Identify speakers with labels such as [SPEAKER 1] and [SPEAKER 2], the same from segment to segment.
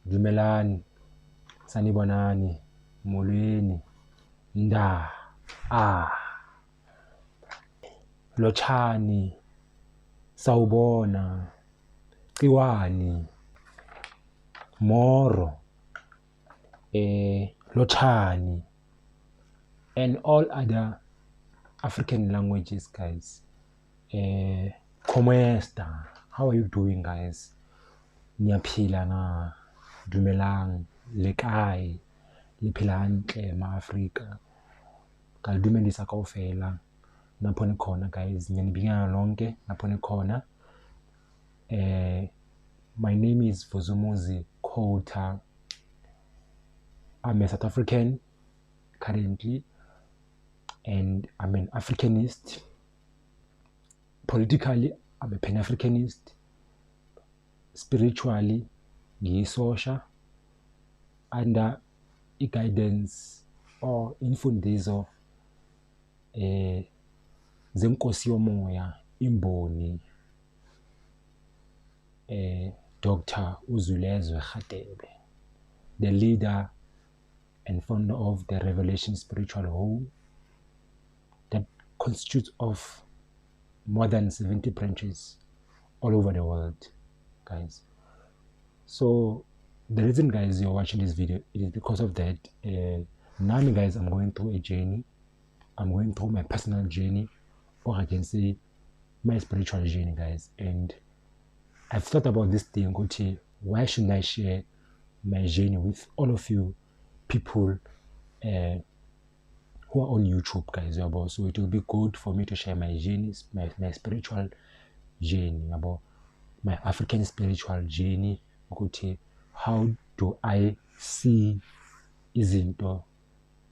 [SPEAKER 1] Dumelani, sanibonani, molweni, nda, lotshani, sawubona, ciwani, moro, lotshani, and all other African languages, guys. Como esta? How are you doing, guys? Niyaphila na? Dumelang, le kae? Le phila hantle ma-Afrika? Ka le dumedisa kaofela napho nikhona, guys. Ngiyanibingelela lonke napho nikhona. My name is Vuzumuzi Kota. I'm a South African currently, and I'm an Africanist. Politically, I'm a Pan-Africanist. Spiritually, ngiyisosha under i-guidance or imfundiso zenkosi yomoya Imboni, Dr. Uzulezwe Khatebe, the leader and founder of the Revelation Spiritual Home that constitutes of more than 70 branches all over the world, guys. So the reason, guys, you're watching this video, it is because of that. Now, guys, I'm going through a journey. I'm going through my personal journey, or I can say my spiritual journey, guys. And I've thought about this thing, okay, why shouldn't I share my journey with all of you people who are on YouTube, guys? So it will be good for me to share my journeys, my spiritual journey, about my African spiritual journey. Okay, how do I see izinto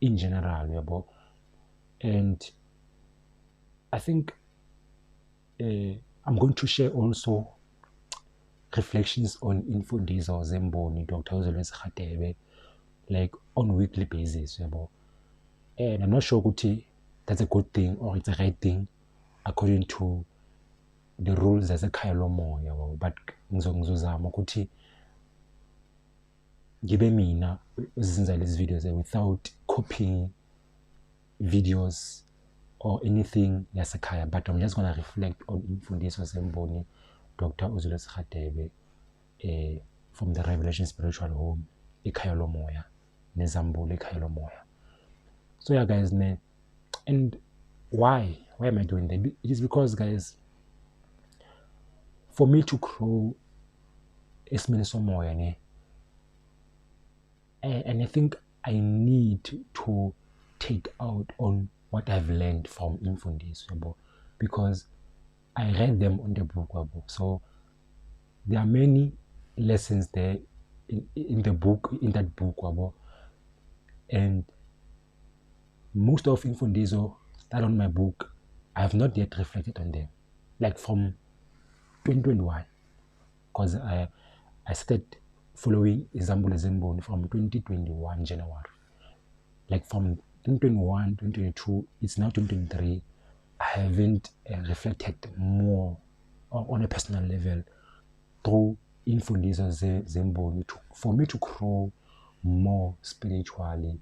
[SPEAKER 1] in general, and I think I'm going to share also reflections on imfundiso zemboni Dr. Uzulezwe Khatebe, like on weekly basis, and I'm not sure ukuthi that's a good thing or it's a right thing according to the rules zasekhaya lomoya, but ngizozama ukuthi ngibe mina uzenza lezi videos without copying videos or anything yasekhaya, but I'm just going to reflect on imfundiso zemboni Dr. Uzulezwe Khatebe from the Revelation Spiritual Home ekhaya lomoya nezambulo ekhaya lomoya. So yeah, guys, man, and why am I doing that? It is because, guys, for me to grow esimeni somoya, and I think I need to take out on what I've learned from imfundiso, because I read them on the book, so there are many lessons there in the book, in that book, and most of imfundiso that on my book, I have not yet reflected on them, like from 2021, because I started following Izambulo Zemboni from 2021 January. Like from 2021, 2022, it's now 2023. I haven't reflected more on a personal level through imfundiso zemboni for me to grow more spiritually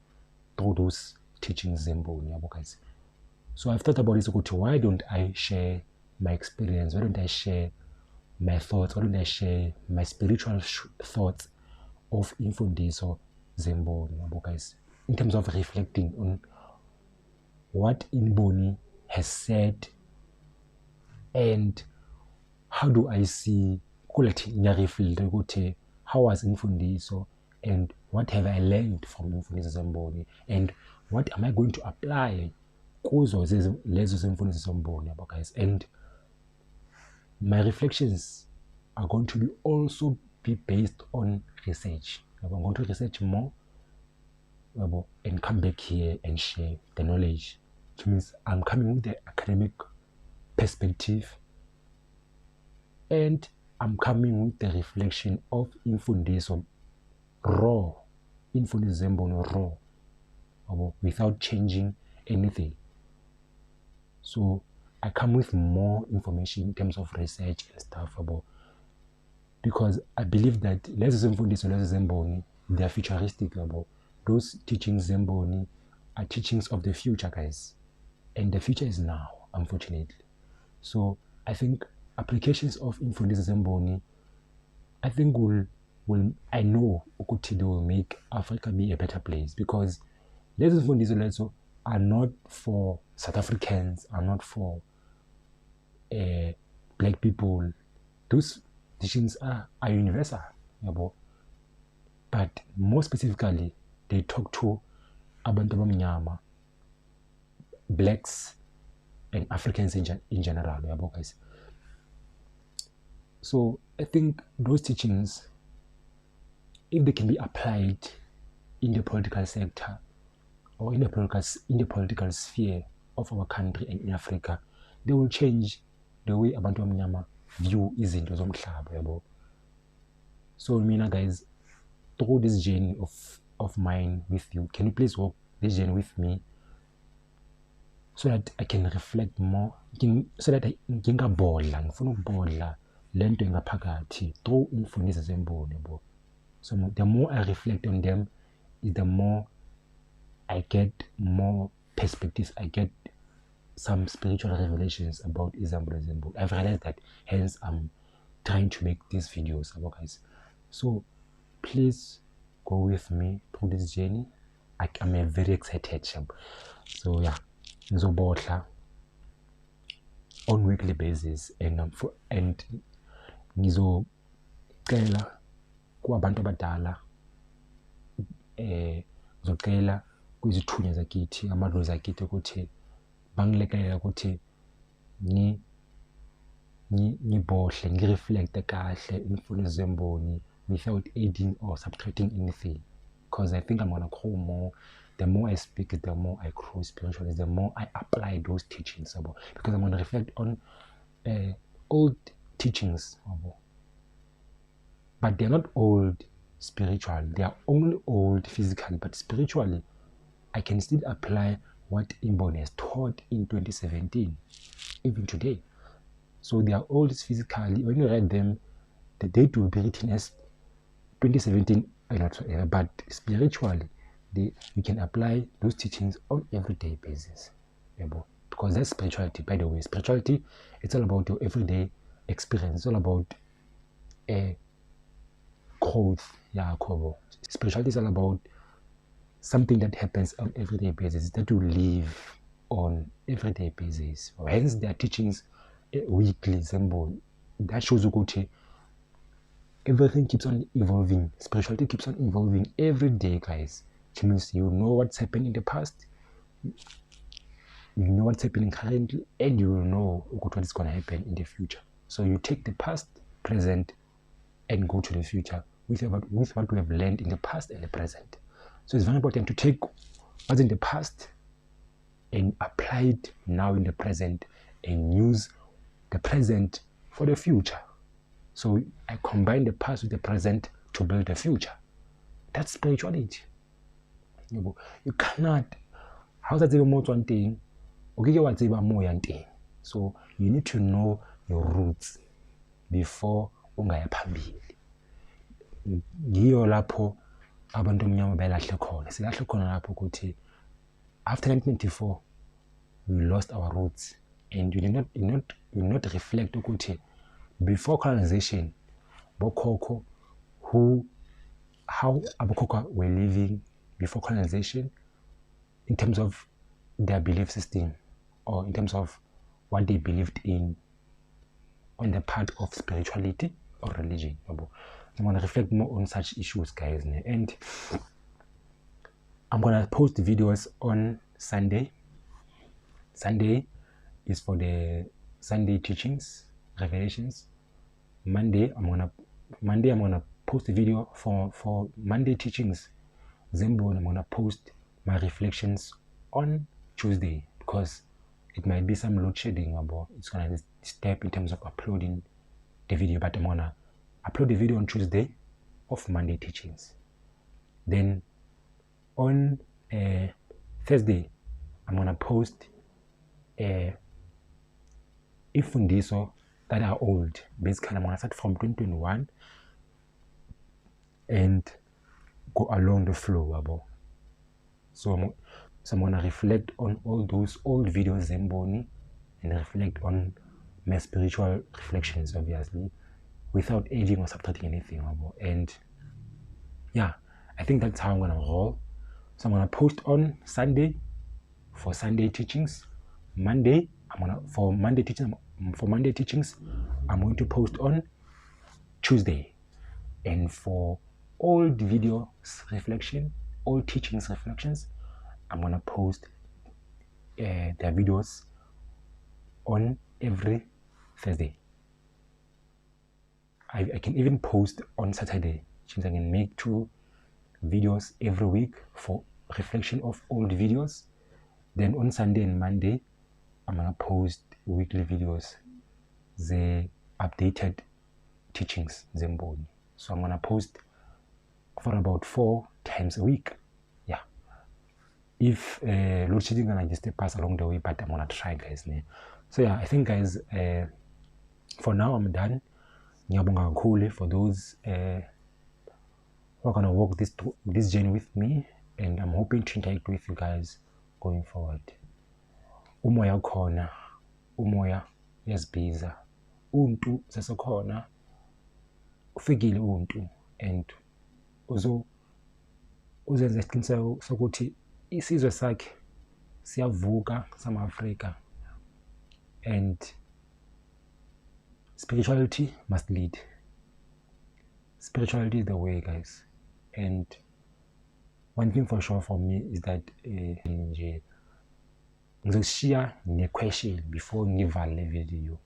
[SPEAKER 1] through those teachings zemboni, guys. So I've thought about this, why don't I share my experience? Why don't I share my thoughts? Why don't I share my spiritual thoughts of imfundiso zemboni, guys, in terms of reflecting on what Imboni has said, and how do I see how was imfundiso, and what have I learned from imfundiso zemboni, and what am I going to apply kuzo lezo zimfundiso zemboni, guys. And my reflections are going to be also be based on research. I'm going to research more and come back here and share the knowledge, which means I'm coming with the academic perspective, and I'm coming with the reflection of imfundiso raw, imfundiso zemboni raw, without changing anything. So I come with more information in terms of research and stuff, because I believe that lezo zemfundiso lezo zemboni, they are futuristic. Those teachings zemboni are teachings of the future, guys, and the future is now, unfortunately. So I think applications of imfundiso zemboni, I think I know ukuthi they will make Africa be a better place, because lezo mfundiso lezo are not for South Africans, are not for black people. Those teachings are universal, but more specifically, they talk to abantu abamnyama, blacks and Africans in general, guys. So I think those teachings, if they can be applied in the political sector or in the political sphere of our country and in Africa, they will change the way abantu abamnyama view izinto zomhlaba. So mina, guys, through this journey of mine with you, can you please walk this journey with me, so that I can reflect more, so that ngingabodla, ngifuna ukubodla lento engaphakathi through imfundiso zemboni. So the more I reflect on them, the more I get more perspectives, I get some spiritual revelations about Izambo Zembo. I've realized that, hence I'm trying to make these videos, guys. So please go with me through this journey. I'm very excited. So yeah, ngizobotla on weekly basis, and ngizocela kubantu abadala, ngizocela kwizithunywa zakithi, amadlozi akithi, ukuthi bangilekelela ukuthi ngibohle, ngireflecte kahle imfundiso zemboni without adding or subtracting anything, because I think I'm gonna grow more. The more I speak, the more I grow spiritually, the more I apply those teachings, because I'm gonna reflect on old teachings, but they're not old spiritual, they are only old physically, but spiritually I can still apply what Imboni has taught in 2017 even today. So they are old physically. When you read them, the date will be written as 2017 and whatsoever, but spiritually you can apply those teachings on everyday basis, because that's spirituality. By the way, spirituality, it's all about your everyday experience. It's all about growth. Spirituality is all about something that happens on everyday basis, that you live on everyday basis. Hence their teachings weekly, symbol that shows ukuthi everything keeps on evolving. Spirituality keeps on evolving every day, guys. Which means you know what's happened in the past, you know what's happening currently, and you will know what is going to happen in the future. So you take the past, present, and go to the future with what we have learned in the past and the present. So it's very important to take what's in the past and apply it now in the present, and use the present for the future. So I combine the past with the present to build the future. That's spirituality. You cannot, how's that even more one thing? Okay, what's even more one thing? So you need to know your roots before ungaya phambili. Ngiyo lapho abantu omnyama belahle khona. Silahle khona lapho ukuthi after 1994 we lost our roots, and you did not reflect ukuthi before colonization, bokhokho, how abokhokho were living before colonization, in terms of their belief system, or in terms of what they believed in on the part of spirituality or religion. I'm going to reflect more on such issues, guys, and I'm going to post videos on Sunday. Sunday is for the Sunday teachings, revelations. Monday I'm gonna post a video for Monday teachings. Zembo, I'm gonna post my reflections on Tuesday, because it might be some load shedding, about it's gonna step in terms of uploading the video, but I'm gonna upload the video on Tuesday of Monday teachings. Then on Thursday I'm gonna post imfundiso that are old. Basically I'm gonna start from 2021 and go along the flow. So I'm gonna reflect on all those old videos Imboni and reflect on my spiritual reflections, obviously, without adding or subtracting anything. And yeah, I think that's how I'm gonna roll. So I'm gonna post on Sunday for Sunday teachings. Monday, for Monday teachings, I'm going to post on Tuesday. And for old videos reflection, old teachings reflections, I'm gonna post their videos on every Thursday. I can even post on Saturday, which means I can make 2 videos every week for reflection of old videos. Then on Sunday and Monday, I'm gonna post weekly videos, the updated teachings Imboni. So I'm gonna post for about 4 times a week. Yeah. If load shedding gonna just pass along the way, but I'm gonna try, guys. So yeah, I think, guys, for now I'm done. Ngiyabonga kakhulu for those who are gonna walk this journey with me, and I'm hoping to interact with you guys going forward. Umoya ukhona, umoya uyasibiza, untu sesekhona, ufikile untu, and uzenza isiqiniseko sokuthi isizwe sakhe siyavuka sama-Afrika, and spirituality must lead. Spirituality is the way, guys. And one thing for sure for me is that ngizoshare ne-question before ngivale le video.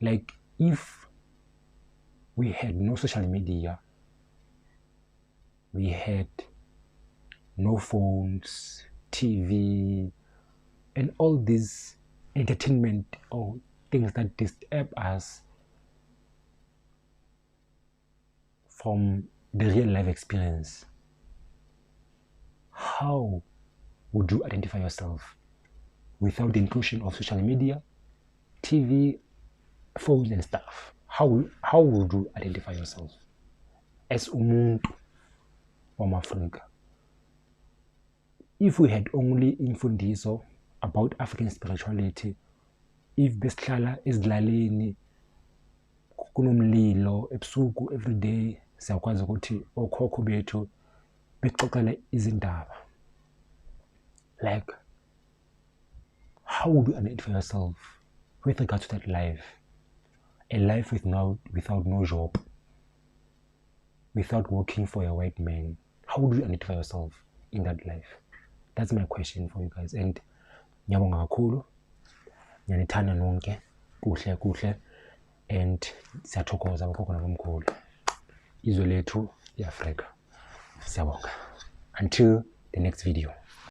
[SPEAKER 1] Like, if we had no social media, we had no phones, TV, and all these entertainment or things that disturb us from the real life experience, how would you identify yourself without the inclusion of social media, TV, phones and stuff? How would you identify yourself as umuntu wama-Afrika? If we had only imfundiso about African spirituality, if besihlala ezilalini kunomlilo ebusuku everyday, siyakwazi ukuthi okhokho bethu bexoxela izindaba, like, how would you identify yourself with regard to that life? A life without no job, without working for a white man. How would you identify yourself in that life? That's my question for you guys. And ngiyabonga kakhulu, ngiyanithanda nonke, kuhle, and siyathokoza bokhokho nabomkhulu, izwe lethu iAfrika. Siyabonga. Until the next video.